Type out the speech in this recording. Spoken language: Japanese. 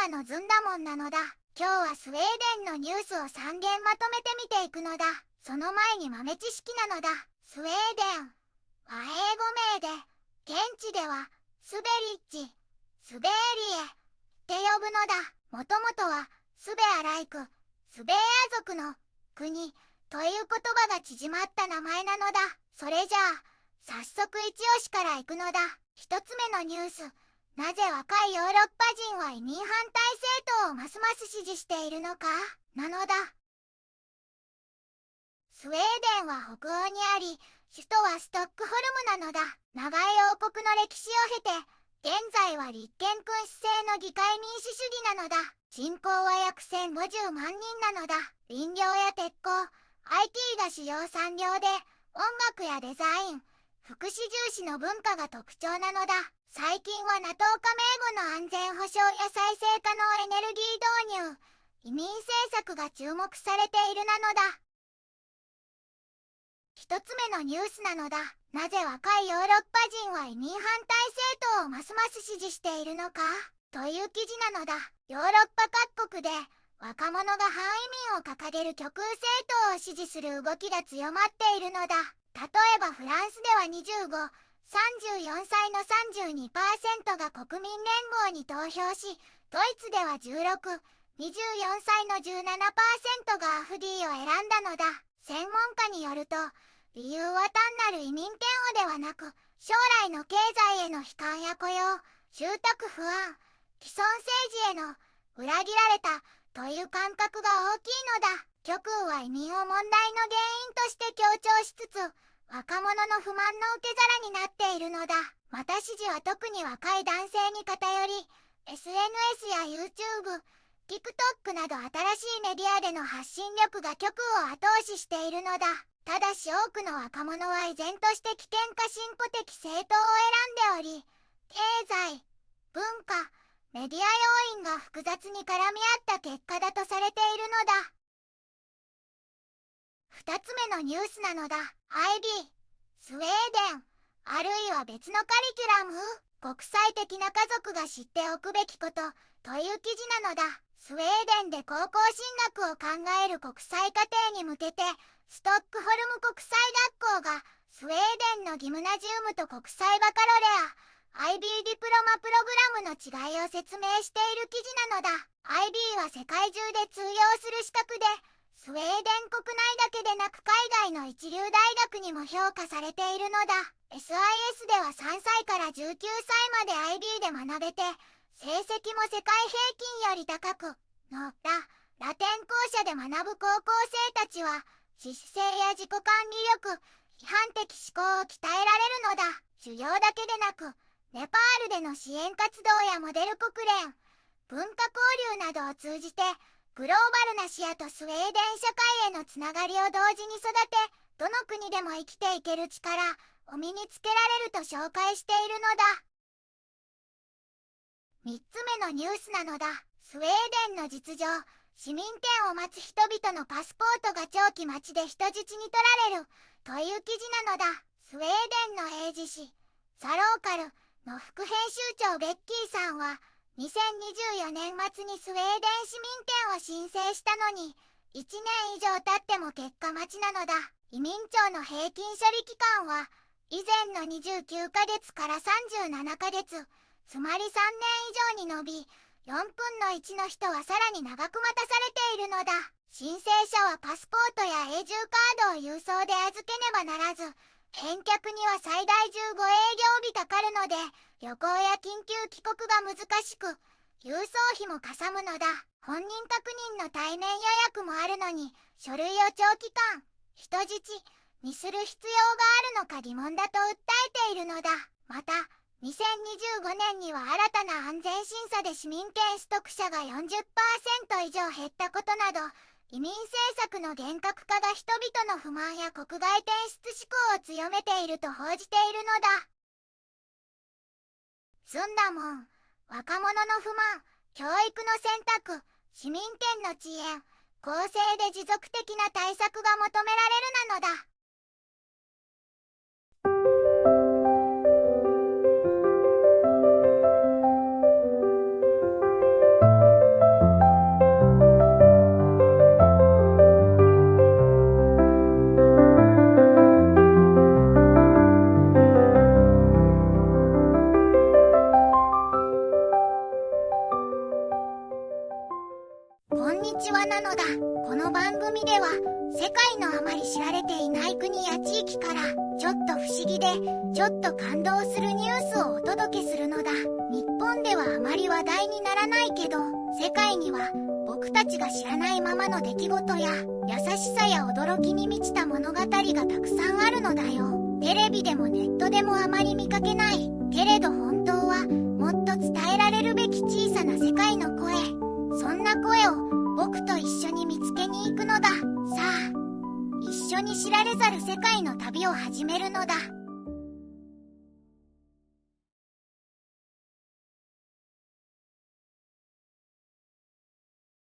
ターのずんだもんなのだ。今日はスウェーデンのニュースを3件まとめて見ていくのだ。その前に豆知識なのだ。スウェーデンは英語名で、現地ではスベリッジ、スベーリエって呼ぶのだ。もともとはスベアライク、スベーア族の国という言葉が縮まった名前なのだ。それじゃあ早速一押しから行くのだ。一つ目のニュース。なぜ若いヨーロッパ人は移民反対政党をますます支持しているのかなのだ。スウェーデンは北欧にあり、首都はストックホルムなのだ。長い王国の歴史を経て、現在は立憲君主制の議会民主主義なのだ。人口は約1050万人なのだ。林業や鉄工、IT が主要産業で、音楽やデザイン、福祉重視の文化が特徴なのだ。最近は NATO 加盟後の安全保障や再生可能エネルギー導入、移民政策が注目されているなのだ。一つ目のニュースなのだ。なぜ若いヨーロッパ人は移民反対政党をますます支持しているのかという記事なのだ。ヨーロッパ各国で若者が反移民を掲げる極右政党を支持する動きが強まっているのだ。例えばフランスでは25、34歳の 32% が国民連合に投票し、ドイツでは16、24歳の 17% がアフディを選んだのだ。専門家によると、理由は単なる移民嫌悪ではなく、将来の経済への悲観や雇用、住宅不安、既存政治への裏切られたという感覚が大きいのだ。極右は移民を問題の原因として強調しつつ、若者の不満の受け皿になっているのだ。また支持は特に若い男性に偏り、SNS や YouTube、TikTok など新しいメディアでの発信力が極右を後押ししているのだ。ただし多くの若者は依然として危険か進歩的政党を選んでおり、経済、文化、メディア要因が複雑に絡み合った結果だとされているのだ。二つ目のニュースなのだ。IB、スウェーデン、あるいは別のカリキュラム、国際的な家族が知っておくべきことという記事なのだ。スウェーデンで高校進学を考える国際課程に向けて、ストックホルム国際学校がスウェーデンのギムナジウムと国際バカロレア、IB ディプロマプログラムの違いを説明している記事なのだ。IB は世界中で通用する資格で、スウェーデン国内だけでなく海外の一流大学にも評価されているのだ。SIS では3歳から19歳まで IB で学べて、成績も世界平均より高く、ラテン校舎で学ぶ高校生たちは、自主性や自己管理力、批判的思考を鍛えられるのだ。授業だけでなく、ネパールでの支援活動やモデル国連、文化交流などを通じて、グローバルな視野とスウェーデン社会へのつながりを同時に育て、どの国でも生きていける力を身につけられると紹介しているのだ。3つ目のニュースなのだ。スウェーデンの実情、市民権を待つ人々のパスポートが長期待ちで人質に取られるという記事なのだ。スウェーデンの英字誌、サローカルの副編集長ベッキーさんは、2024年末にスウェーデン市民権を申請したのに、1年以上経っても結果待ちなのだ。移民庁の平均処理期間は、以前の29ヶ月から37ヶ月、つまり3年以上に伸び、4分の1の人はさらに長く待たされているのだ。申請者はパスポートや永住カードを郵送で預けねばならず、返却には最大15営業日かかるので、旅行や緊急帰国が難しく、郵送費もかさむのだ。本人確認の対面予約もあるのに、書類を長期間、人質にする必要があるのか疑問だと訴えているのだ。また、2025年には新たな安全審査で市民権取得者が 40% 以上減ったことなど、移民政策の厳格化が人々の不満や国外転出志向を強めていると報じているのだ。ずんだもん、若者の不満、教育の選択、市民権の遅延、公正で持続的な対策が求められるなのだ。ちはなのだ。この番組では世界のあまり知られていない国や地域からちょっと不思議でちょっと感動するニュースをお届けするのだ。日本ではあまり話題にならないけど、世界には僕たちが知らないままの出来事や優しさや驚きに満ちた物語がたくさんあるのだよ。テレビでもネットでもあまり見かけないけれど本当はもっと伝えられるべき小さな世界の声、そんな声を僕と一緒に見つけに行くのだ。さあ、一緒に知られざる世界の旅を始めるのだ。